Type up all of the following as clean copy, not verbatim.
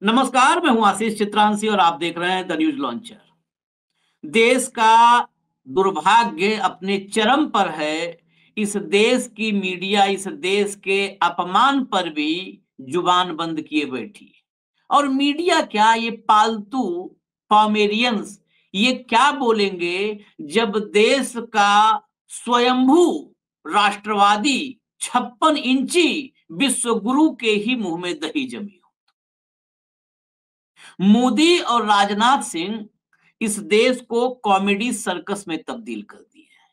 नमस्कार, मैं हूं आशीष चित्रांशी और आप देख रहे हैं द न्यूज लॉन्चर। देश का दुर्भाग्य अपने चरम पर है। इस देश की मीडिया इस देश के अपमान पर भी जुबान बंद किए बैठी है। और मीडिया क्या, ये पालतू पॉमेरियंस ये क्या बोलेंगे जब देश का स्वयंभू राष्ट्रवादी 56 इंची विश्व गुरु के ही मुंह में दही जमी हो। मोदी और राजनाथ सिंह इस देश को कॉमेडी सर्कस में तब्दील कर दिए हैं।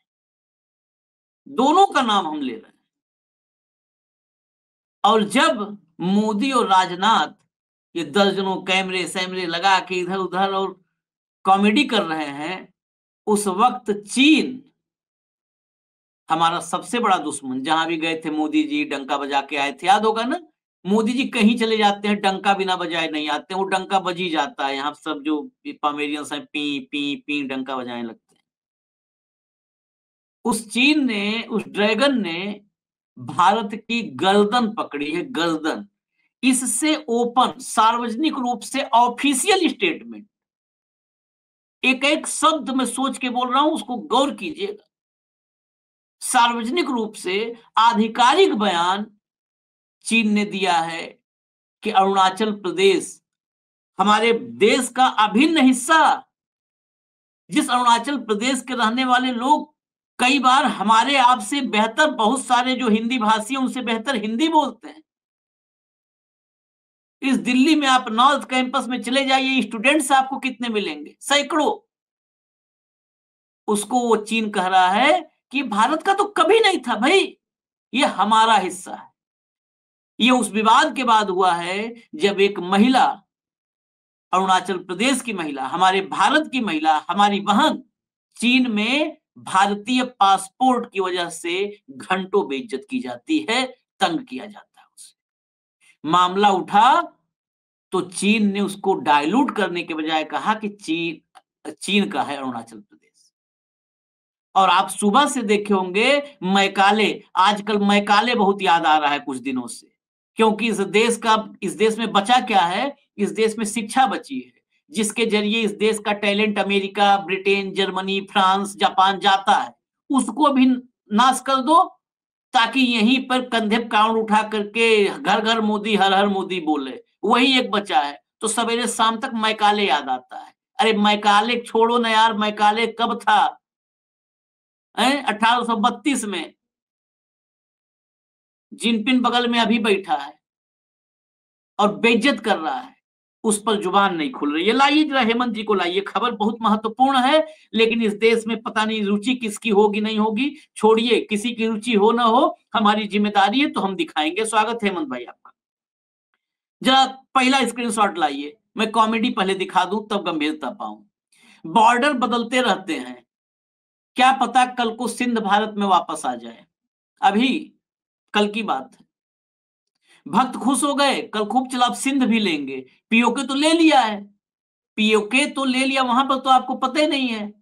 दोनों का नाम हम ले रहे हैं। और जब मोदी और राजनाथ ये दर्जनों कैमरे सैमरे लगा के इधर उधर और कॉमेडी कर रहे हैं, उस वक्त चीन हमारा सबसे बड़ा दुश्मन, जहां भी गए थे मोदी जी डंका बजा के आए थे, याद होगा ना। मोदी जी कहीं चले जाते हैं डंका बिना बजाए नहीं आते, वो डंका बज ही जाता है। यहाँ सब जो पामेरियंस हैं पी पी पी डंका बजाने लगते हैं। उस चीन ने, उस ड्रैगन ने भारत की गर्दन पकड़ी है, गर्दन। इससे ओपन सार्वजनिक रूप से ऑफिशियल स्टेटमेंट, एक एक शब्द में सोच के बोल रहा हूं, उसको गौर कीजिएगा। सार्वजनिक रूप से आधिकारिक बयान चीन ने दिया है कि अरुणाचल प्रदेश हमारे देश का अभिन्न हिस्सा, जिस अरुणाचल प्रदेश के रहने वाले लोग कई बार हमारे आप से बेहतर, बहुत सारे जो हिंदी भाषी हैं उनसे बेहतर हिंदी बोलते हैं। इस दिल्ली में आप नॉर्थ कैंपस में चले जाइए, स्टूडेंट्स आपको कितने मिलेंगे, सैकड़ों। उसको वो चीन कह रहा है कि भारत का तो कभी नहीं था भाई, ये हमारा हिस्सा है। ये उस विवाद के बाद हुआ है जब एक महिला, अरुणाचल प्रदेश की महिला, हमारे भारत की महिला, हमारी बहन, चीन में भारतीय पासपोर्ट की वजह से घंटों बेइज्जत की जाती है, तंग किया जाता है उसे। मामला उठा तो चीन ने उसको डाइल्यूट करने के बजाय कहा कि चीन चीन का है अरुणाचल प्रदेश। और आप सुबह से देखे होंगे मैकाले, आजकल मैकाले बहुत याद आ रहा है कुछ दिनों से, क्योंकि इस देश में बचा क्या है, इस देश में शिक्षा बची है, जिसके जरिए इस देश का talent America, Britain, Germany, France, Japan जाता है। उसको भी नाश कर दो ताकि यहीं पर कंधे पे कांवड़ उठा करके घर घर मोदी, हर हर मोदी बोले। वही एक बचा है तो सवेरे शाम तक मैकाले याद आता है। अरे मैकाले छोड़ो ना यार, मैकाले कब था, 1832 में। जिनपिन बगल में अभी बैठा है और बेइज्जत कर रहा है, उस पर जुबान नहीं खुल रही है। लाइए जरा हेमंत जी को लाइए, खबर बहुत महत्वपूर्ण है। लेकिन इस देश में पता नहीं रुचि किसकी होगी नहीं होगी, छोड़िए, किसी की रुचि हो ना हो, हमारी जिम्मेदारी है तो हम दिखाएंगे। स्वागत है हेमंत भाई आपका। जरा पहला स्क्रीनशॉट लाइए, मैं कॉमेडी पहले दिखा दूं तब गंभीरता पाऊं। बॉर्डर बदलते रहते हैं, क्या पता कल को सिंध भारत में वापस आ जाए। अभी कल की बात है। भक्त खुश हो गए, कल खूब चला अब सिंध भी लेंगे। पीओके तो ले लिया है, पीओके तो ले लिया, वहां पर तो आपको पता ही नहीं है।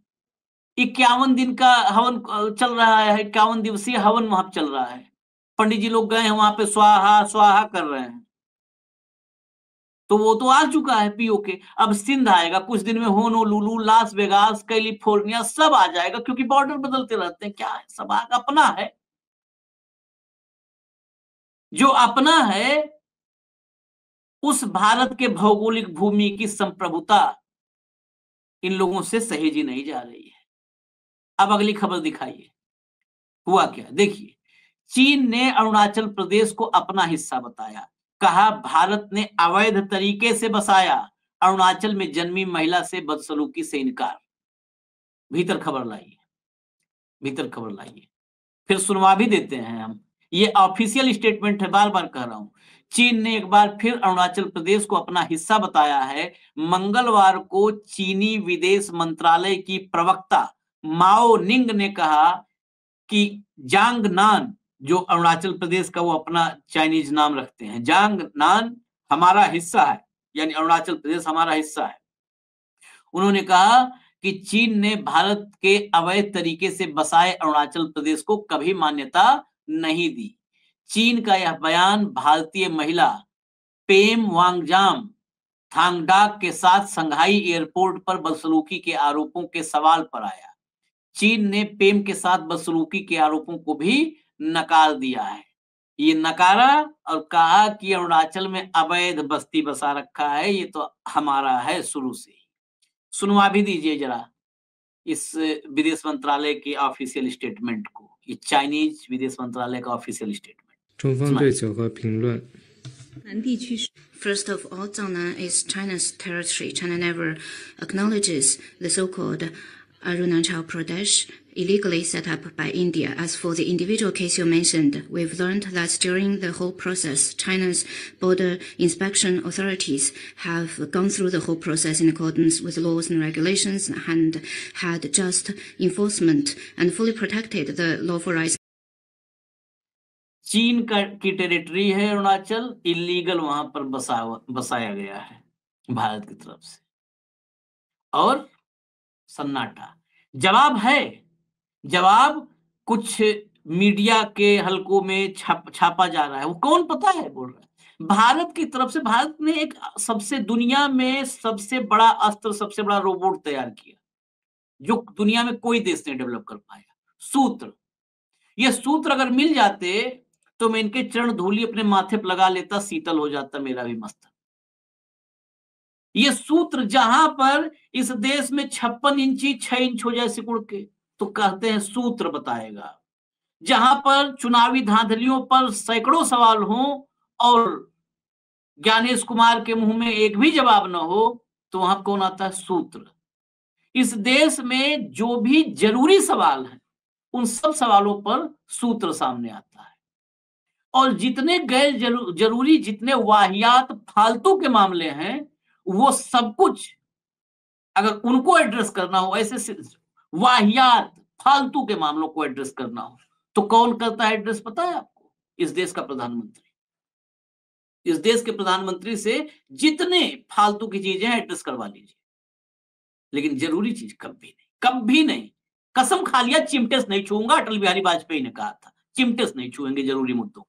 51 दिन का हवन चल रहा है, 51 दिवसीय हवन वहां चल रहा है। पंडित जी लोग गए हैं वहां पे, स्वाहा स्वाहा कर रहे हैं। तो वो तो आ चुका है पीओके, अब सिंध आएगा कुछ दिन में। होनोलुलु, लास वेगास, कैलिफोर्निया सब आ जाएगा, क्योंकि बॉर्डर बदलते रहते हैं। क्या है, सब अपना है। जो अपना है, उस भारत के भौगोलिक भूमि की संप्रभुता इन लोगों से सहेजी नहीं जा रही है। अब अगली खबर दिखाइए, हुआ क्या देखिए। चीन ने अरुणाचल प्रदेश को अपना हिस्सा बताया, कहा भारत ने अवैध तरीके से बसाया, अरुणाचल में जन्मी महिला से बदसलूकी से इनकार। भीतर खबर लाइए, भीतर खबर लाइए, फिर सुनवा भी देते हैं हम। ये ऑफिशियल स्टेटमेंट है, बार बार कह रहा हूं। चीन ने एक बार फिर अरुणाचल प्रदेश को अपना हिस्सा बताया है। मंगलवार को चीनी विदेश मंत्रालय की प्रवक्ता माओ निंग ने कहा कि जांग नान, जो अरुणाचल प्रदेश का वो अपना चाइनीज नाम रखते हैं, जांग नान हमारा हिस्सा है, यानी अरुणाचल प्रदेश हमारा हिस्सा है। उन्होंने कहा कि चीन ने भारत के अवैध तरीके से बसाए अरुणाचल प्रदेश को कभी मान्यता नहीं दी। चीन का यह बयान भारतीय महिला पेम वांगजाम थांगडाक के साथ संघाई एयरपोर्ट पर बदसलूकी के आरोपों के सवाल पर आया। चीन ने पेम के साथ बदसलूकी के आरोपों को भी नकार दिया है। ये नकारा और कहा कि अरुणाचल में अवैध बस्ती बसा रखा है, ये तो हमारा है शुरू से ही। सुनवा भी दीजिए जरा इस विदेश मंत्रालय के ऑफिशियल स्टेटमेंट को, ये चाइनीज विदेश मंत्रालय का official statement. 中方对此何评论？ First of all, Zhangnan is China's territory. China never acknowledges the so-called Arunachal Pradesh illegally set up by India. As for the individual case you mentioned, we've learned that during the whole process, China's border inspection authorities have gone through the whole process in accordance with laws and regulations and had just enforcement and fully protected the lawful rights. चीन की territory है Arunachal, illegal वहां पर बसाया गया है भारत की तरफ से, और सन्नाटा। जवाब है, जवाब कुछ मीडिया के हलकों में छापा जा रहा है। वो कौन पता है बोल रहा है? भारत की तरफ से। भारत ने एक सबसे दुनिया में सबसे बड़ा अस्त्र, सबसे बड़ा रोबोट तैयार किया जो दुनिया में कोई देश नहीं डेवलप कर पाया। सूत्र, ये सूत्र अगर मिल जाते तो मैं इनके चरण धूलि अपने माथे पर लगा लेता, शीतल हो जाता मेरा भी मस्तक। ये सूत्र जहां पर इस देश में 56 इंची 6 इंच हो जाए सिकुड़ के, तो कहते हैं सूत्र बताएगा। जहां पर चुनावी धांधलियों पर सैकड़ों सवाल हों और ज्ञानेश कुमार के मुंह में एक भी जवाब न हो, तो वहां कौन आता है? सूत्र। इस देश में जो भी जरूरी सवाल है, उन सब सवालों पर सूत्र सामने आता है। और जितने गैर जरूरी, जितने वाहियात फालतू के मामले हैं, वो सब कुछ अगर उनको एड्रेस करना हो, ऐसे वाहियात फालतू के मामलों को एड्रेस करना हो, तो कौन करता है एड्रेस? पता है आपको? इस देश का प्रधानमंत्री। इस देश के प्रधानमंत्री से जितने फालतू की चीजें हैं एड्रेस करवा लीजिए, लेकिन जरूरी चीज कभी नहीं, कभी नहीं। कसम खा लिया चिमटेस नहीं छूंगा, अटल बिहारी वाजपेयी ने कहा था, चिमटेस नहीं छुएंगे जरूरी मुद्दों को।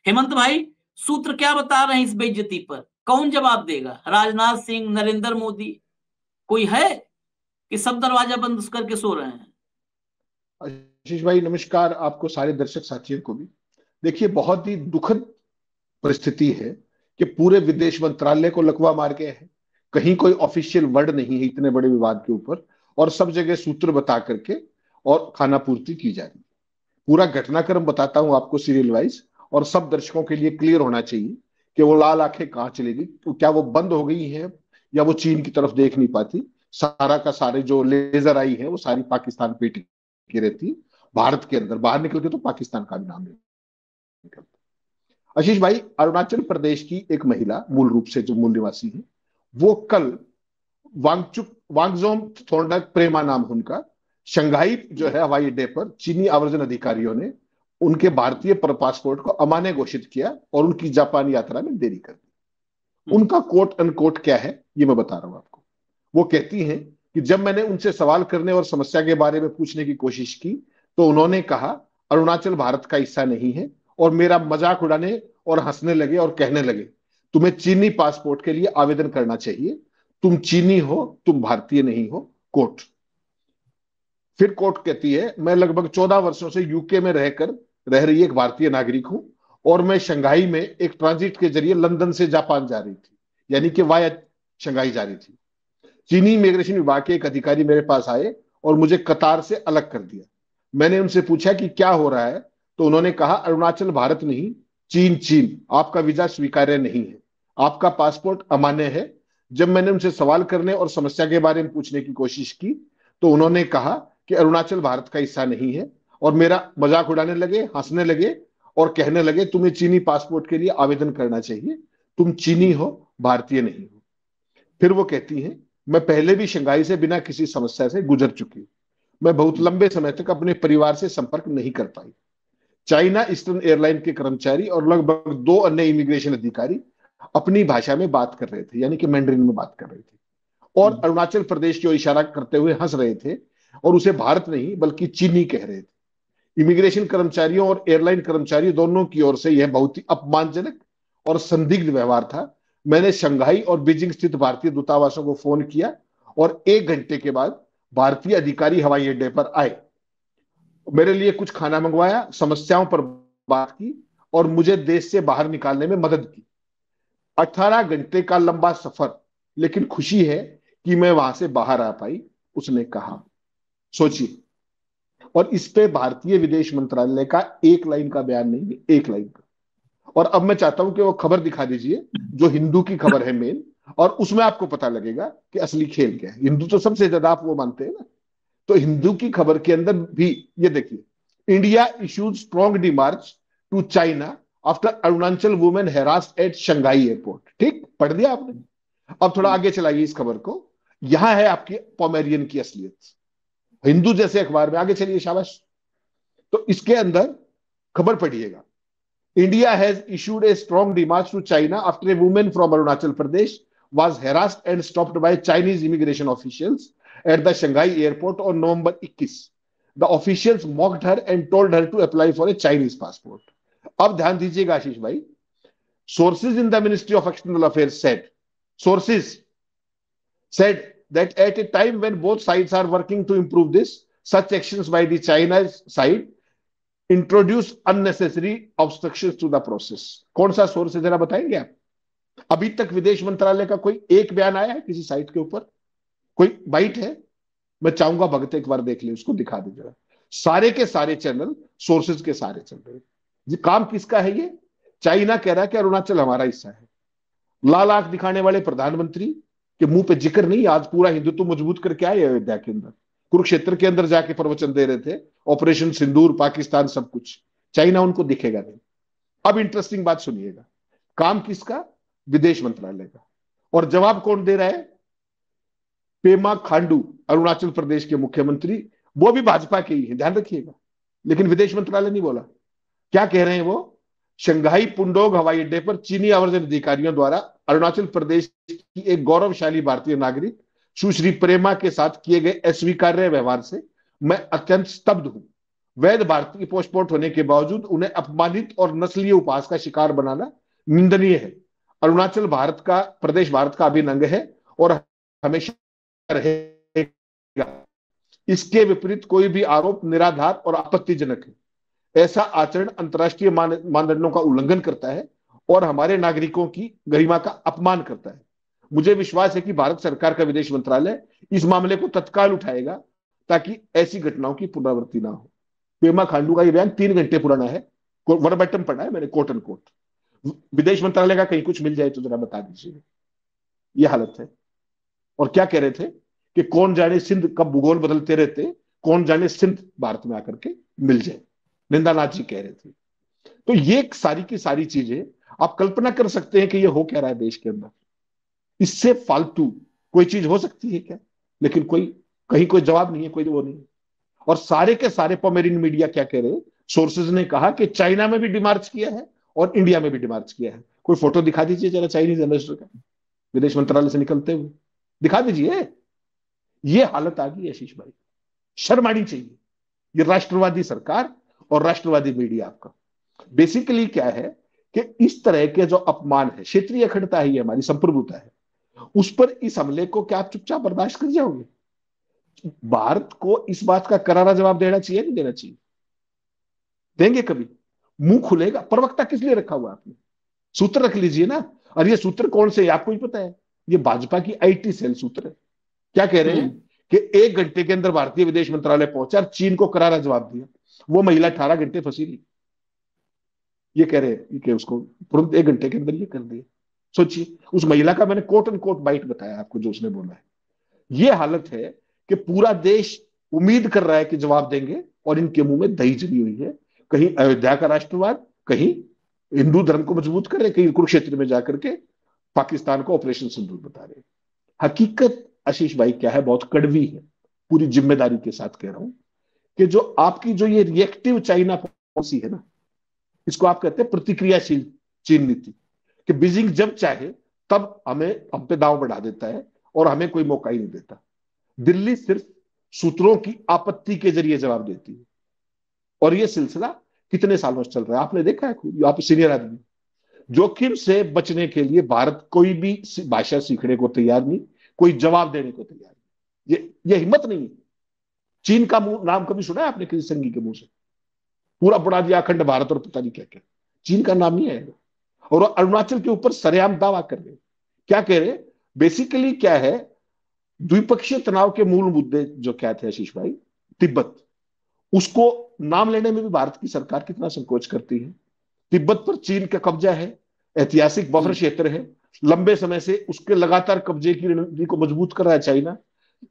हेमंत भाई, सूत्र क्या बता रहे हैं इस बेइज्जती पर? कौन जवाब देगा? राजनाथ सिंह, नरेंद्र मोदी, कोई है कि सब दरवाजा बंद करके सो रहे हैं? आशीष भाई नमस्कार, आपको सारे दर्शक साथियों को भी। देखिए, बहुत ही दुखद परिस्थिति है कि पूरे विदेश मंत्रालय को लकवा मार गए हैं। कहीं कोई ऑफिशियल वर्ड नहीं है इतने बड़े विवाद के ऊपर, और सब जगह सूत्र बता करके और खाना पूर्ति की जा रही है। पूरा घटनाक्रम बताता हूं आपको सीरियल वाइज, और सब दर्शकों के लिए क्लियर होना चाहिए कि वो लाल आंखें कहां चली गई। तो क्या वो बंद हो गई है या वो चीन की तरफ देख नहीं पाती? सारा का सारे जो लेजर आई है वो सारी पाकिस्तान पे टिकी रहती, भारत के अंदर बाहर निकल के तो पाकिस्तान का भी नाम निकलता। आशीष भाई, अरुणाचल प्रदेश की एक महिला, मूल रूप से जो मूल निवासी है, वो कल वांगजोम थोरडक प्रेमा नाम उनका, शंघाई जो है हवाई अड्डे पर चीनी आवर्जन अधिकारियों ने उनके भारतीय पासपोर्ट को अमान्य घोषित किया और उनकी जापान यात्रा में देरी कर दी। उनका कोट अनकोट क्या है ये मैं बता रहा हूं आपको। वो कहती हैं कि जब मैंने उनसे सवाल करने और समस्या के बारे में पूछने की कोशिश की तो उन्होंने कहा अरुणाचल भारत का हिस्सा नहीं है, और मेरा मजाक उड़ाने और हंसने लगे और कहने लगे तुम्हें चीनी पासपोर्ट के लिए आवेदन करना चाहिए, तुम चीनी हो, तुम भारतीय नहीं हो। कोट। फिर कोर्ट कहती है, मैं लगभग 14 वर्षों से यूके में रह रही एक भारतीय नागरिक हूं, और मैं शंघाई में एक ट्रांजिट के जरिए लंदन से जापान जा रही थी, यानी कि वाया शंघाई जा रही थी। चीनी इमिग्रेशन विभाग के एक अधिकारी मेरे पास आए और मुझे कतार से अलग कर दिया। मैंने उनसे पूछा कि क्या हो रहा है, तो उन्होंने कहा अरुणाचल भारत नहीं, चीन, आपका वीजा स्वीकार्य नहीं है, आपका पासपोर्ट अमान्य है। जब मैंने उनसे सवाल करने और समस्या के बारे में पूछने की कोशिश की तो उन्होंने कहा कि अरुणाचल भारत का हिस्सा नहीं है, और मेरा मजाक उड़ाने लगे, हंसने लगे और कहने लगे तुम्हें चीनी पासपोर्ट के लिए आवेदन करना चाहिए, तुम चीनी हो, भारतीय नहीं हो। फिर वो कहती हैं, मैं पहले भी शंघाई से बिना किसी समस्या से गुजर चुकी, मैं बहुत लंबे समय तक अपने परिवार से संपर्क नहीं कर पाई। चाइना ईस्टर्न एयरलाइन के कर्मचारी और लगभग 2 अन्य इमिग्रेशन अधिकारी अपनी भाषा में बात कर रहे थे, यानी कि मैंड्रिन में बात कर रहे थे, और अरुणाचल प्रदेश की ओर इशारा करते हुए हंस रहे थे और उसे भारत नहीं बल्कि चीनी कह रहे थे। इमिग्रेशन कर्मचारियों और एयरलाइन कर्मचारी दोनों की ओर से यह बहुत ही अपमानजनक और संदिग्ध व्यवहार था, मैंने शंघाई और बीजिंग स्थित भारतीय दूतावासों को फोन किया और 1 घंटे के बाद भारतीय अधिकारी हवाई अड्डे पर आए, मेरे लिए कुछ खाना मंगवाया, समस्याओं पर बात की और मुझे देश से बाहर निकालने में मदद की। 18 घंटे का लंबा सफर, लेकिन खुशी है कि मैं वहां से बाहर आ पाई, उसने कहा। सोचिए, और इस पे भारतीय विदेश मंत्रालय का एक लाइन का बयान नहीं है, एक लाइन का। और अब मैं चाहता हूं कि वो खबर दिखा दीजिए जो हिंदू की खबर है मेन, और उसमें आपको पता लगेगा कि असली खेल क्या है। हिंदू तो सबसे ज्यादा आप वो मानते हैं ना, तो हिंदू की खबर के अंदर भी ये देखिए, India issues strong demarche to China after Arunachal women harassed at Shanghai airport. ठीक, पढ़ दिया आपने। अब थोड़ा आगे चलाइए इस खबर को, यहां है आपकी पोमेरियन की असलियत, हिंदू जैसे अखबार में। आगे चलिए, शाबाश। तो इसके अंदर खबर पढ़िएगा, India has issued a strong demarche to China after a woman from Arunachal Pradesh was harassed and stopped by Chinese immigration officials at the Shanghai airport on November 21. The officials mocked her and told her to apply for a Chinese passport. अब ध्यान दीजिएगा आशीष भाई, sources in the Ministry of External Affairs said that at a time when both sides are working to improve this, such actions by the China's side introduce unnecessary obstructions to the process. कौन सा source है जरा बताएंगे आप? अभी तक विदेश मंत्रालय का कोई एक बयान आया है किसी साइट के ऊपर? कोई बाइट है? मैं चाहूंगा भगत एक बार देख ले, उसको दिखा दे जरा। सारे के सारे चैनल सोर्सेज के सारे चल रहे हैं। ये काम किसका है? ये चाइना कह रहा है कि अरुणाचल हमारा हिस्सा है। लाल आंख दिखाने वाले प्रधानमंत्री के मुंह पे जिक्र नहीं, आज पूरा हिंदुत्व मजबूत करके आए अयोध्या के अंदर, कुरुक्षेत्र के अंदर जाके प्रवचन दे रहे थे, ऑपरेशन सिंदूर, पाकिस्तान, सब कुछ। चाइना उनको दिखेगा नहीं। अब इंटरेस्टिंग बात सुनिएगा, काम किसका? विदेश मंत्रालय का। और जवाब कौन दे रहा है? पेमा खांडू, अरुणाचल प्रदेश के मुख्यमंत्री, वो भी भाजपा के ही है, ध्यान रखिएगा, लेकिन विदेश मंत्रालय नहीं बोला। क्या कह रहे हैं वो? शंघाई पुंडोग हवाई अड्डे पर चीनी आवर्जन अधिकारियों द्वारा अरुणाचल प्रदेश की एक गौरवशाली भारतीय नागरिक सुश्री प्रेमा के साथ किए गए अस्वीकार्य व्यवहार से मैं अत्यंत स्तब्ध हूं। वैध भारतीय पासपोर्ट होने के बावजूद उन्हें अपमानित और नस्लीय उपहास का शिकार बनाना निंदनीय है। अरुणाचल भारत का प्रदेश, भारत का अभिन्न अंग है और हमेशा रहेगा। इसके विपरीत कोई भी आरोप निराधार और आपत्तिजनक है। ऐसा आचरण अंतर्राष्ट्रीय मानदंडों का उल्लंघन करता है और हमारे नागरिकों की गरिमा का अपमान करता है। मुझे विश्वास है कि भारत सरकार का विदेश मंत्रालय इस मामले को तत्काल उठाएगा ताकि ऐसी घटनाओं की पुनरावृत्ति ना हो। पेमा खांडू का यह बयान 3 घंटे पुराना है, वर्बैटम पढ़ा है मैंने, कोट एंड कोट। विदेश मंत्रालय का कहीं कुछ मिल जाए तो जरा बता दीजिए। यह हालत है। और क्या कह रहे थे कि कौन जाने सिंध कब भूगोल बदलते रहते, कौन जाने सिंध भारत में आकर के मिल जाए, निंदानाथ जी कह रहे थे। तो ये सारी की सारी चीजें आप कल्पना कर सकते हैं कि ये हो क्या रहा है देश के अंदर। इससे फालतू कोई चीज हो सकती है क्या? लेकिन कोई कहीं कोई जवाब नहीं है, कोई वो नहीं है। और सारे के सारे पोमेरियन मीडिया क्या कह रहे हैं? सोर्सेज ने कहा कि चाइना में भी डिमार्च किया है और इंडिया में भी डिमार्च किया है। कोई फोटो दिखा दीजिए जरा चाइनीज एम्बेसडर का विदेश मंत्रालय से निकलते हुए, दिखा दीजिए। ये हालत आ गई आशीष भाई, शर्म आनी चाहिए। ये राष्ट्रवादी सरकार और राष्ट्रवादी मीडिया आपका बेसिकली क्या है कि इस तरह के जो अपमान है, क्षेत्रीय अखंडता है, ये हमारी संप्रभुता है, उस पर इस हमले को क्या आप चुपचाप बर्दाश्त कर जाओगे? भारत को इस बात का करारा जवाब देना चाहिए, नहीं देना चाहिए? देंगे कभी? मुंह खुलेगा? प्रवक्ता किस लिए रखा हुआ आपने? सूत्र रख लीजिए ना। और ये सूत्र कौन से, आपको ही पता है, ये भाजपा की आईटी सेल सूत्र है। क्या कह रहे हैं कि 1 घंटे के अंदर भारतीय विदेश मंत्रालय पहुंचा और चीन को करारा जवाब दिया। वो महिला 18 घंटे फंसी रही। ये कह रहे हैं कि उसको तुरंत 1 घंटे के अंदर ये कर दिया। सोचिए, उस महिला का मैंने कोट एंड कोट बाइट बताया आपको जो उसने बोला है। ये हालत है कि पूरा देश उम्मीद कर रहा है कि जवाब देंगे और इनके मुंह में दही जमी हुई है। कहीं अयोध्या का राष्ट्रवाद, कहीं हिंदू धर्म को मजबूत कर रहे, कहीं कुरुक्षेत्र में जाकर के पाकिस्तान को ऑपरेशन सिंदूर बता रहे। हकीकत आशीष भाई क्या है, बहुत कड़वी है, पूरी जिम्मेदारी के साथ कह रहा हूं कि जो आपकी जो ये रिएक्टिव चाइना पॉलिसी है ना, इसको आप कहते हैं प्रतिक्रियाशील चीन नीति, कि बीजिंग जब चाहे तब हम पे दांव बढ़ा देता है और हमें कोई मौका ही नहीं देता। दिल्ली सिर्फ सूत्रों की आपत्ति के जरिए जवाब देती है। और यह सिलसिला कितने सालों से चल रहा है, आपने देखा है, आप सीनियर आदमी। जोखिम से बचने के लिए भारत कोई भी भाषा सीखने को तैयार नहीं, कोई जवाब देने को तैयार नहीं। ये हिम्मत नहीं है। चीन का नाम कभी सुना है आपने किसी संघी के मुंह से? पूरा बड़ा दिया अखंड भारत और पता नहीं क्या क्या, चीन का नाम नहीं आएगा। और अरुणाचल के ऊपर सरेआम दावा कर रहे हैं। क्या कह रहे हैं? बेसिकली क्या है, द्विपक्षीय तनाव के मूल मुद्दे जो क्या थे आशीष भाई, तिब्बत, उसको नाम लेने में भी भारत की सरकार कितना संकोच करती है। तिब्बत पर चीन का कब्जा है, ऐतिहासिक बफर क्षेत्र है, लंबे समय से उसके लगातार कब्जे की रणनीति को मजबूत कर रहा है चाइना,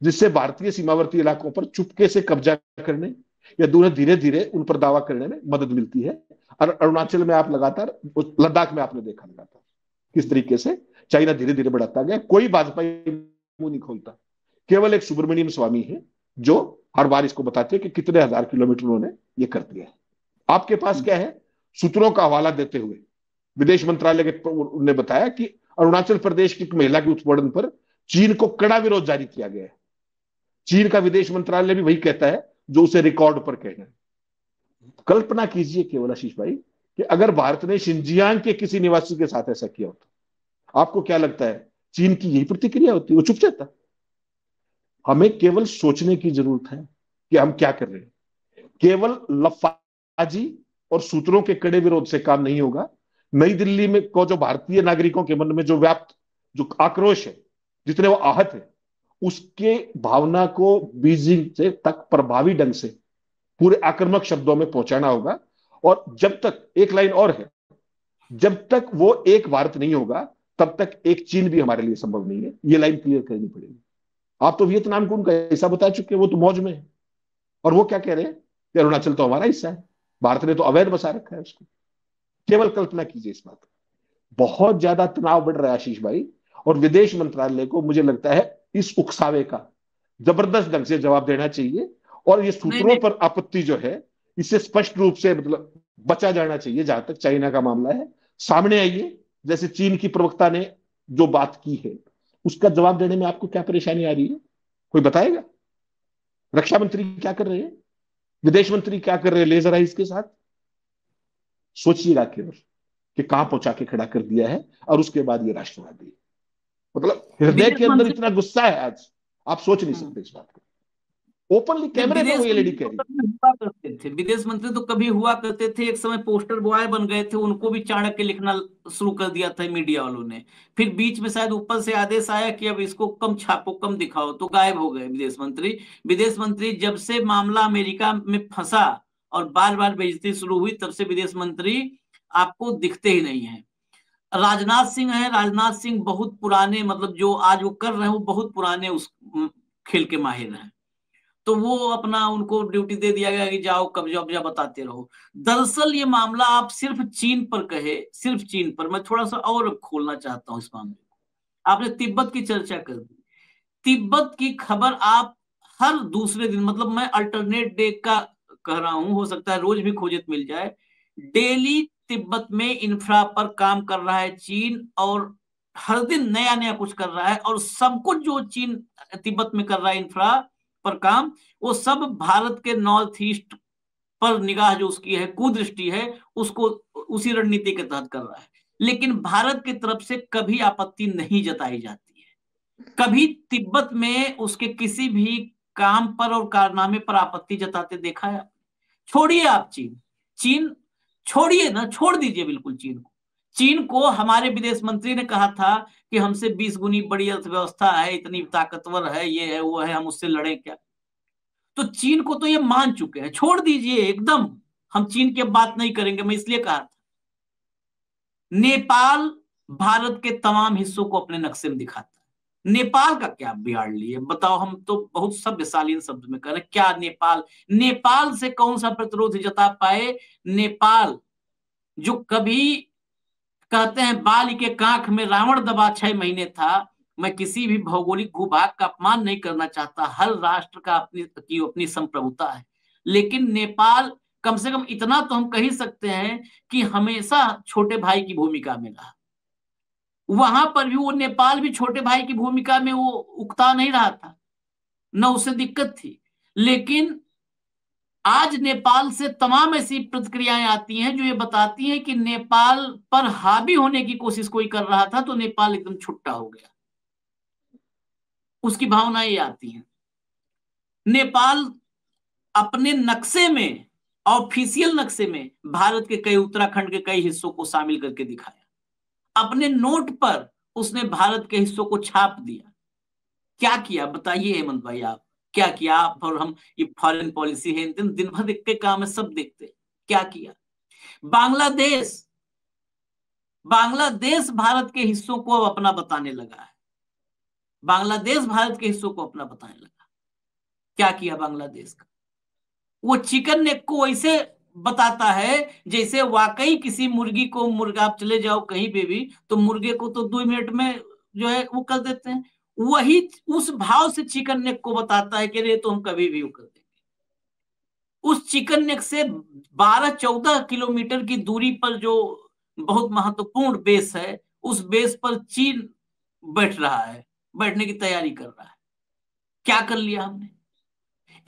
जिससे भारतीय सीमावर्ती इलाकों पर चुपके से कब्जा करने या धीरे धीरे उन पर दावा करने में मदद मिलती है। और अरुणाचल में आप लगातार, लद्दाख में आपने देखा लगातार किस तरीके से चाइना धीरे धीरे बढ़ाता गया। कोई भाजपा मुंह नहीं खोलता, केवल एक सुब्रमण्यम स्वामी है जो हर बार इसको बताते हैं कि कितने हजार किलोमीटर उन्होंने ये कर दिया है। आपके पास क्या है? सूत्रों का हवाला देते हुए विदेश मंत्रालय के ने बताया कि अरुणाचल प्रदेश की एक महिला के उत्पीड़न पर चीन को कड़ा विरोध जारी किया गया है। चीन का विदेश मंत्रालय भी वही कहता है जो उसे रिकॉर्ड पर कहना है। कल्पना कीजिए केवल आशीष भाई कि अगर भारत ने शिंजियांग के किसी निवासी के साथ ऐसा किया होता, आपको क्या लगता है चीन की यही प्रतिक्रिया होती? वो चुप जाता? हमें केवल सोचने की जरूरत है कि हम क्या कर रहे हैं। केवल लफाजी और सूत्रों के कड़े विरोध से काम नहीं होगा। नई दिल्ली में को जो भारतीय नागरिकों के मन में जो व्याप्त जो आक्रोश है, जितने वो आहत है, उसके भावना को बीजिंग से तक प्रभावी ढंग से पूरे आक्रामक शब्दों में पहुंचाना होगा। और जब तक, एक लाइन और है, जब तक वो एक भारत नहीं होगा तब तक एक चीन भी हमारे लिए संभव नहीं है। ये लाइन क्लियर करनी पड़ेगी। आप तो वियतनाम को उनका हिस्सा बता चुके हैं, वो तो मौज में है। और वो क्या कह रहे हैं कि अरुणाचल तो हमारा हिस्सा है, भारत ने तो अवैध बसा रखा है उसको। केवल कल्पना कीजिए इस बात। बहुत ज्यादा तनाव बढ़ रहा है आशीष भाई, और विदेश मंत्रालय को मुझे लगता है इस उकसावे का जबरदस्त ढंग से जवाब देना चाहिए। और ये सूत्रों पर आपत्ति जो है, इससे स्पष्ट रूप से मतलब बचा जाना चाहिए। जहां तक चाइना का मामला है, सामने आइए, जैसे चीन की प्रवक्ता ने जो बात की है उसका जवाब देने में आपको क्या परेशानी आ रही है? कोई बताएगा? रक्षा मंत्री क्या कर रहे हैं, विदेश मंत्री क्या कर रहे हैं लेजर आइज के साथ? सोचिएगा केवल कि कहां पहुंचा के खड़ा कर दिया है। और उसके बाद ये राष्ट्रवादी, मतलब हृदय के अंदर इतना गुस्सा है आज, आप सोच नहीं सकते इस बात को। ओपनली कैमरे में वो ये लेडी कह रही। हुआ करते थे विदेश मंत्री, तो कभी हुआ करते थे, एक समय पोस्टर बॉय बन गए थे, उनको भी चाणक्य लिखना शुरू कर दिया था मीडिया वालों ने। फिर बीच में शायद ऊपर से आदेश आया कि अब इसको कम छापो, कम दिखाओ, तो गायब हो गए विदेश मंत्री। विदेश मंत्री जब से मामला अमेरिका में फंसा और बार बार बेइज्जती शुरू हुई, तब से विदेश मंत्री आपको दिखते ही नहीं है। राजनाथ सिंह है, राजनाथ सिंह बहुत पुराने, मतलब जो आज वो कर रहे हैं वो बहुत पुराने उस खेल के माहिर हैं। तो वो अपना, उनको ड्यूटी दे दिया गया कि जाओ कब्जा वब्जा बताते रहो। दरअसल ये मामला आप सिर्फ चीन पर कहे, सिर्फ चीन पर, मैं थोड़ा सा और खोलना चाहता हूँ इस मामले को। आपने तिब्बत की चर्चा कर दी, तिब्बत की खबर आप हर दूसरे दिन, मतलब मैं अल्टरनेट डे का कह रहा हूं, हो सकता है रोज भी खोजित मिल जाए, डेली तिब्बत में इंफ्रा पर काम कर रहा है चीन, और हर दिन नया नया कुछ कर रहा है। और सब कुछ जो चीन तिब्बत में कर रहा है इंफ्रा पर काम, वो सब भारत के नॉर्थ ईस्ट पर निगाह जो उसकी है, कुदृष्टि है, उसको उसी रणनीति के तहत कर रहा है। लेकिन भारत की तरफ से कभी आपत्ति नहीं जताई जाती है। कभी तिब्बत में उसके किसी भी काम पर और कारनामे पर आपत्ति जताते देखा है? छोड़िए आप चीन, चीन छोड़िए ना, छोड़ दीजिए बिल्कुल चीन को। चीन को हमारे विदेश मंत्री ने कहा था कि हमसे 20 गुनी बड़ी अर्थव्यवस्था है, इतनी ताकतवर है, ये है वो है, हम उससे लड़े क्या? तो चीन को तो ये मान चुके हैं, छोड़ दीजिए एकदम। हम चीन की बात नहीं करेंगे। मैं इसलिए कहा था, नेपाल भारत के तमाम हिस्सों को अपने नक्शे में दिखाता है। नेपाल का क्या बिगाड़ लिए बताओ? हम तो बहुत सभ्यशालीन शब्द में कह रहे, क्या नेपाल, नेपाल से कौन सा प्रतिरोध जता पाए? नेपाल जो कभी कहते हैं बाली के कांख में रावण दबा 6 महीने था। मैं किसी भी भौगोलिक भूभाग का अपमान नहीं करना चाहता, हर राष्ट्र का अपनी संप्रभुता है, लेकिन नेपाल कम से कम इतना तो हम कह ही सकते हैं कि हमेशा छोटे भाई की भूमिका में रहा। वहां पर भी वो नेपाल भी छोटे भाई की भूमिका में वो उकता नहीं रहा था, न उसे दिक्कत थी। लेकिन आज नेपाल से तमाम ऐसी प्रतिक्रियाएं आती हैं जो ये बताती हैं कि नेपाल पर हावी होने की कोशिश कोई कर रहा था तो नेपाल एकदम छुट्टा हो गया। उसकी भावनाएं ये आती हैं। नेपाल अपने नक्शे में, ऑफिशियल नक्शे में, भारत के कई, उत्तराखंड के कई हिस्सों को शामिल करके दिखाया। अपने नोट पर उसने भारत के हिस्सों को छाप दिया। क्या किया बताइए हेमंत भाई, आप क्या किया? आप और हम, ये फॉरेन पॉलिसी है, दिन भर देखते काम है, सब देखते। क्या किया? बांग्लादेश, बांग्लादेश भारत के हिस्सों को अब अपना बताने लगा है। बांग्लादेश भारत के हिस्सों को अपना बताने लगा। क्या किया बांग्लादेश का? वो चिकन नेक को ऐसे बताता है जैसे वाकई किसी मुर्गी को, मुर्गा आप चले जाओ कहीं पे भी तो मुर्गे को तो 2 मिनट में जो है वो कर देते हैं, वही उस भाव से चिकन नेक को बताता है कि रे तो हम कभी भी वो कर देंगे। उस चिकन नेक से 12-14 किलोमीटर की दूरी पर जो बहुत महत्वपूर्ण बेस है, उस बेस पर चीन बैठ रहा है, बैठने की तैयारी कर रहा है। क्या कर लिया हमने?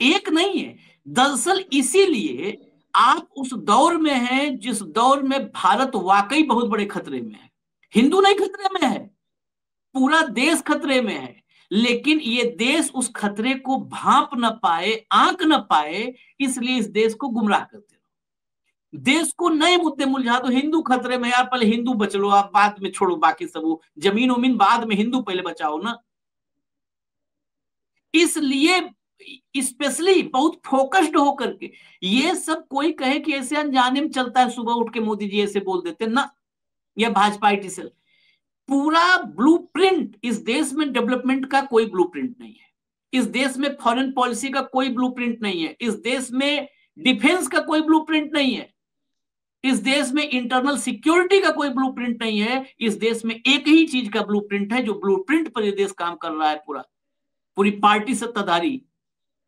एक नहीं है, दरअसल इसीलिए आप उस दौर में हैं जिस दौर में भारत वाकई बहुत बड़े खतरे में है। हिंदू नहीं खतरे में है, पूरा देश खतरे में है, लेकिन ये देश उस खतरे को भांप न पाए, आंक न पाए, इसलिए इस देश को गुमराह करते रहो। देश को नए मुद्दे मुलझा दो। हिंदू खतरे में, यार पहले हिंदू बच लो, आप बाद में छोड़ो बाकी सब, वो जमीन उमीन बाद में, हिंदू पहले बचाओ ना। इसलिए स्पेशली बहुत फोकस्ड होकर के ये सब, कोई कहे कि ऐसे अनजाने में चलता है, सुबह उठ के मोदी जी ऐसे बोल देते ना, या भाजपा आईटी सेल, पूरा ब्लूप्रिंट, इस देश में डेवलपमेंट का कोई ब्लूप्रिंट नहीं है, इस देश में फॉरेन पॉलिसी का कोई ब्लूप्रिंट नहीं है, इस देश में डिफेंस का कोई ब्लूप्रिंट नहीं है, इस देश में इंटरनल सिक्योरिटी का कोई ब्लूप्रिंट नहीं है। इस देश में एक ही चीज का ब्लूप्रिंट है, जो ब्लूप्रिंट पर ये देश काम कर रहा है, पूरी पार्टी सत्ताधारी,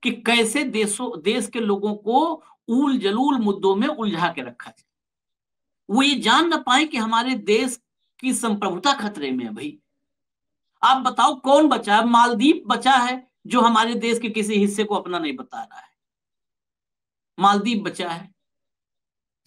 कि कैसे देश के लोगों को उल जलूल मुद्दों में उलझा के रखा जाए। वो ये जान ना पाए कि हमारे देश की संप्रभुता खतरे में है। भाई आप बताओ कौन बचा है? मालदीव बचा है जो हमारे देश के किसी हिस्से को अपना नहीं बता रहा है। मालदीव बचा है।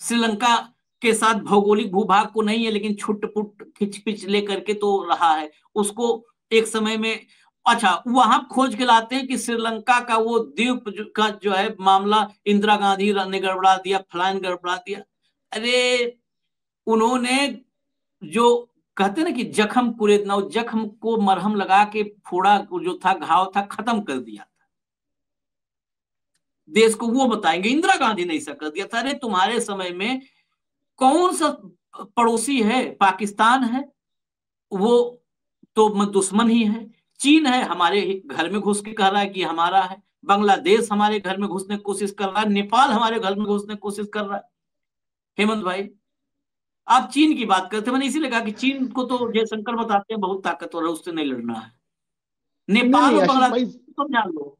श्रीलंका के साथ भौगोलिक भूभाग को नहीं है, लेकिन छुट-पुट खिंच-पिच लेकर के तो रहा है उसको एक समय में। अच्छा, वहां खोज के लाते हैं कि श्रीलंका का वो द्वीप का जो है मामला इंदिरा गांधी ने गड़बड़ा दिया, फलान गड़बड़ा दिया। अरे उन्होंने जो कहते ना कि जख्म कुरेदना, जख्म को मरहम लगा के फोड़ा, जो था घाव था, खत्म कर दिया था देश को। वो बताएंगे इंदिरा गांधी ने ऐसा कर दिया था। अरे तुम्हारे समय में कौन सा पड़ोसी है? पाकिस्तान है, वो तो दुश्मन ही है। चीन है, हमारे घर में घुस के कह रहा है कि हमारा है। बांग्लादेश हमारे घर में घुसने की कोशिश कर रहा है। नेपाल हमारे घर में घुसने की कोशिश कर रहा है। हेमंत भाई आप चीन की बात करते, मैंने इसीलिए कहा कि चीन को तो जयशंकर बताते हैं बहुत ताकतवर है, उससे नहीं लड़ना है। नहीं नेपाल नहीं और आशीष भाई, बांग्लादेश तो जान लो।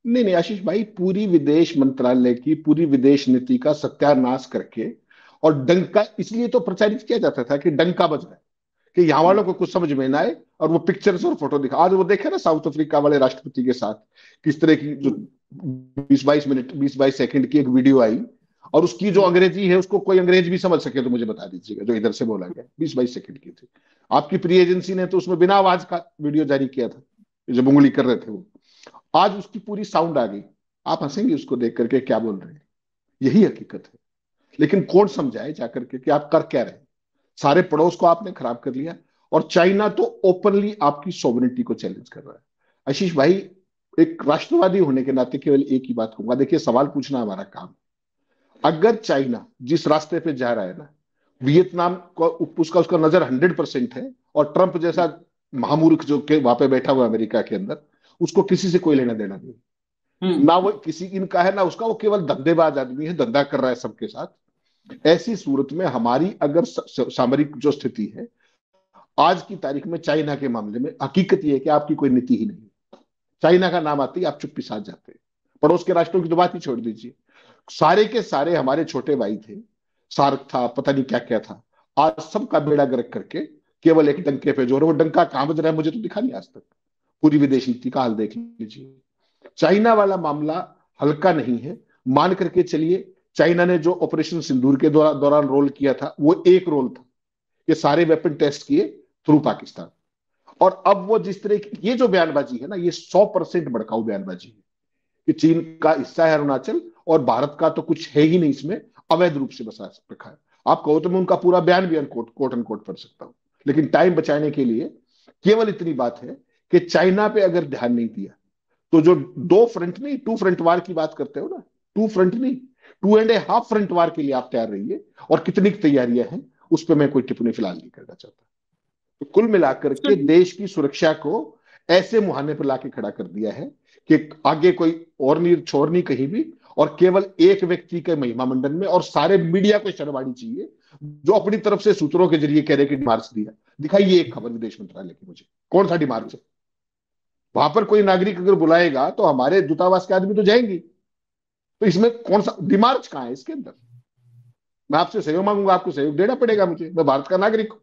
नहीं आशीष भाई, पूरी विदेश मंत्रालय की पूरी विदेश नीति का सत्यानाश करके, और डंका इसलिए तो प्रचारित किया जाता था कि डंका बज रहा है, कि यहाँ वालों को कुछ समझ में ना आए और वो पिक्चर्स और फोटो दिखा। आज वो देखे ना साउथ अफ्रीका वाले राष्ट्रपति के साथ किस तरह की जो 20-22 मिनट 20-22 सेकंड की एक वीडियो आई, और उसकी जो अंग्रेजी है उसको कोई अंग्रेज भी समझ सके तो मुझे बता दीजिएगा, जो इधर से बोला गया 20-22 सेकंड की थी। आपकी प्री एजेंसी ने तो उसमें बिना आवाज का वीडियो जारी किया था, जब उंगली कर रहे थे वो। आज उसकी पूरी साउंड आ गई। आप हंसेंगे उसको देख करके, क्या बोल रहे हैं, यही हकीकत है। लेकिन कौन समझाए जाकर के कि आप कर क्या रहे हैं? सारे पड़ोस को आपने खराब कर लिया, और चाइना तो ओपनली आपकी सॉवरेनिटी को चैलेंज कर रहा है। आशीष भाई, एक राष्ट्रवादी होने के नाते केवल एक ही बात कहूंगा, देखिए सवाल पूछना हमारा काम। अगर चाइना जिस रास्ते पे जा रहा है ना, वियतनाम को उसका नजर 100% है, और ट्रंप जैसा महामूर्ख जो के वहां पे बैठा हुआ अमेरिका के अंदर, उसको किसी से कोई लेना देना नहीं। ना वो किसी इनका है ना उसका, वो केवल धंधेबाज आदमी है, धंधा कर रहा है सबके साथ। ऐसी सूरत में हमारी अगर सामरिक जो स्थिति है आज की तारीख में, चाइना के मामले में हकीकत यह है कि आपकी कोई नीति ही नहीं। चाइना का नाम आते ही आप चुप्पी साध जाते हैं। पड़ोस के राष्ट्रों की तो बात ही छोड़ दीजिए, सारे के सारे हमारे छोटे भाई थे, सार्क था, पता नहीं क्या क्या था, आज सबका बेड़ा गर्क करके केवल एक डंके पे जोर। वो डंका कहां बज रहा है मुझे तो दिखा नहीं आज तक। पूरी विदेश नीति का हाल देख लीजिए। चाइना वाला मामला हल्का नहीं है, मान करके चलिए, चाइना ने जो ऑपरेशन सिंदूर के दौरान रोल किया था वो एक रोल था, ये सारे वेपन टेस्ट किए थ्रू पाकिस्तान। और अब वो जिस तरह की ये जो बयानबाजी है ना, ये 100% भड़काऊ बयानबाजी है कि चीन का हिस्सा है अरुणाचल और भारत का तो कुछ है ही नहीं इसमें, अवैध रूप से बसा रखा है। आप कहो तो मैं उनका पूरा बयान भी कोट अनकोट पढ़ सकता हूं, लेकिन टाइम बचाने के लिए केवल इतनी बात है कि चाइना पे अगर ध्यान नहीं दिया तो जो दो फ्रंट नहीं, टू फ्रंट वार की बात करते हो ना, टू फ्रंट नहीं, 2.5 फ्रंट वार के लिए आप तैयार रहिए। और कितनी तैयारियां हैं उस पर मैं कोई टिप्पणी फिलहाल नहीं करना चाहता। तो कुल मिलाकर के देश की सुरक्षा को ऐसे मुहाने पर लाके खड़ा कर दिया है कि आगे कोई और नहीं, छोर नहीं कहीं भी, और केवल एक व्यक्ति के महिमा मंडन में, और सारे मीडिया को शर्म आनी चाहिए जो अपनी तरफ से सूत्रों के जरिए कह रहे कि डिमार्च दिया। दिखाइए एक खबर विदेश मंत्रालय की मुझे, कौन सा डिमार्च है? वहां पर कोई नागरिक अगर बुलाएगा तो हमारे दूतावास के आदमी तो जाएंगे, तो इसमें कौन सा डिमार्च कहां है इसके अंदर? मैं आपसे सहयोग मांगूंगा, आपको सहयोग देना पड़ेगा मुझे, मैं भारत का नागरिक हूं।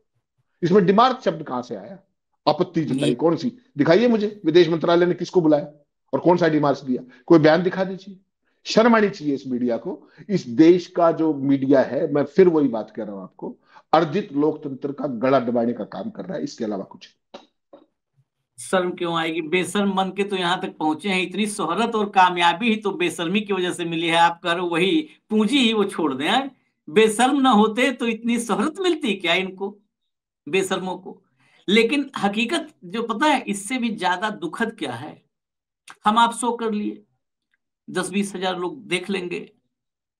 इसमें डिमार्च शब्द कहां से आया? आपत्ति जताई कौन सी? दिखाइए मुझे विदेश मंत्रालय ने किसको बुलाया और कौन सा डिमार्च दिया, कोई बयान दिखा दीजिए। शर्म आनी चाहिए इस मीडिया को। इस देश का जो मीडिया है, मैं फिर वही बात कह रहा हूं आपको, अर्जित लोकतंत्र का गला दबाने का काम कर रहा है, इसके अलावा कुछ। शर्म क्यों आएगी? बेशर्म बन के तो यहाँ तक पहुंचे हैं। इतनी शोहरत और कामयाबी ही तो बेशर्मी की वजह से मिली है। आप कह रहे हो वही पूंजी ही वो छोड़ दें यार। बेशर्म ना होते तो इतनी शोहरत मिलती क्या इनको, बेशर्मों को? लेकिन हकीकत जो पता है, इससे भी ज्यादा दुखद क्या है, हम आप शो कर लिए, 10-20 हजार लोग देख लेंगे,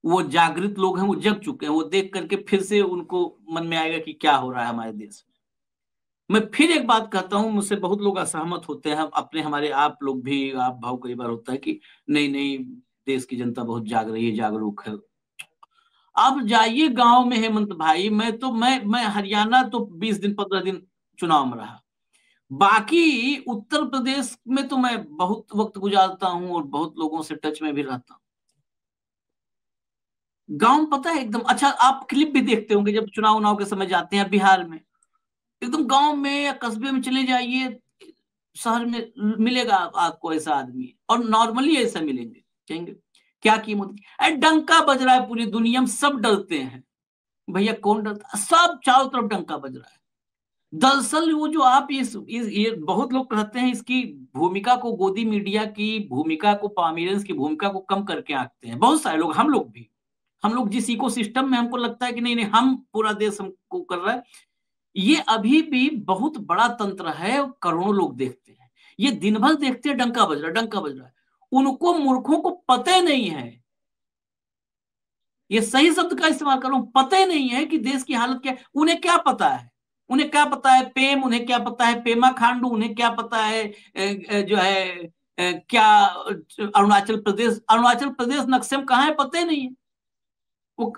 वो जागृत लोग हैं, वो जग चुके हैं, वो देख करके फिर से उनको मन में आएगा कि क्या हो रहा है हमारे देश में। मैं फिर एक बात कहता हूं, मुझसे बहुत लोग असहमत होते हैं, हम अपने हमारे आप लोग भी, आप भाव कई बार होता है कि नहीं नहीं देश की जनता बहुत जाग रही है, जागरूक है। आप जाइए गांव में हेमंत भाई, मैं हरियाणा तो 20 दिन 15 दिन चुनाव में रहा, बाकी उत्तर प्रदेश में तो मैं बहुत वक्त गुजारता हूं और बहुत लोगों से टच में भी रहता हूं। गांव पता है एकदम अच्छा, आप क्लिप भी देखते होंगे जब चुनाव उनाव के समय जाते हैं बिहार में, एकदम गांव में या कस्बे में चले जाइए, शहर में मिलेगा आपको ऐसा आदमी, और नॉर्मली ऐसा मिलेंगे, कहेंगे क्या की मोदी, अरे डंका बज रहा है पूरी दुनिया में, सब डरते हैं भैया, कौन डरता? सब चारों तरफ डंका बज रहा है। दरअसल वो जो आप ये बहुत लोग कहते हैं, इसकी भूमिका को, गोदी मीडिया की भूमिका को, पामिलेंस की भूमिका को कम करके आंकते हैं बहुत सारे लोग, हम लोग भी, हम लोग जिस इको सिस्टम में हमको लगता है कि नहीं नहीं हम पूरा देश हमको कर रहा है, ये अभी भी बहुत बड़ा तंत्र है, करोड़ों लोग देखते हैं, ये दिन भर देखते हैं डंका बज रहा है, डंका बज रहा है। उनको मूर्खों को पता नहीं है, ये सही शब्द का इस्तेमाल करूं, पता ही नहीं है कि देश की हालत क्या है। उन्हें क्या पता है? उन्हें क्या पता है पेम, उन्हें क्या पता है पेमा खांडू, उन्हें क्या पता है जो है क्या अरुणाचल प्रदेश नक्शे में कहाँ है, पता ही नहीं है। वो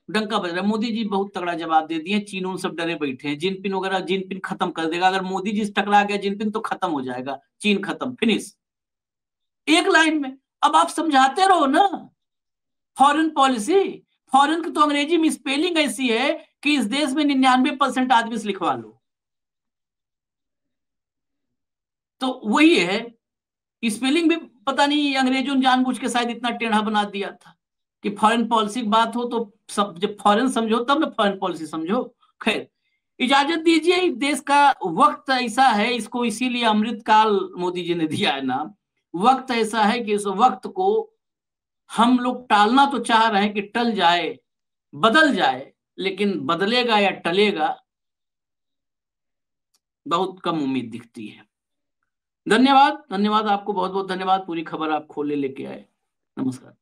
डंका बज रहा है। मोदी जी बहुत तगड़ा जवाब दे दिए, चीन उन सब डरे बैठे हैं, जिनपिन वगैरह, जिनपिन खत्म कर देगा, अगर मोदी जी से टकरा गया जिनपिन तो खत्म हो जाएगा, चीन खत्म, फिनिश, एक लाइन में। अब आप समझाते रहो ना फॉरेन पॉलिसी। फॉरेन की तो अंग्रेजी में स्पेलिंग ऐसी है कि इस देश में 99% आदमी से लिखवा लो, तो वही है, स्पेलिंग भी पता नहीं अंग्रेजों ने जानबूझ के शायद इतना टेढ़ा बना दिया था कि फॉरेन पॉलिसी की बात हो तो सब, जब फॉरेन समझो तब ना फॉरेन पॉलिसी समझो। खैर, इजाजत दीजिए, देश का वक्त ऐसा है, इसको इसीलिए अमृतकाल मोदी जी ने दिया है नाम। वक्त ऐसा है कि इस वक्त को हम लोग टालना तो चाह रहे हैं कि टल जाए, बदल जाए, लेकिन बदलेगा या टलेगा बहुत कम उम्मीद दिखती है। धन्यवाद, धन्यवाद आपको, बहुत बहुत धन्यवाद, पूरी खबर आप खोले लेके आए। नमस्कार।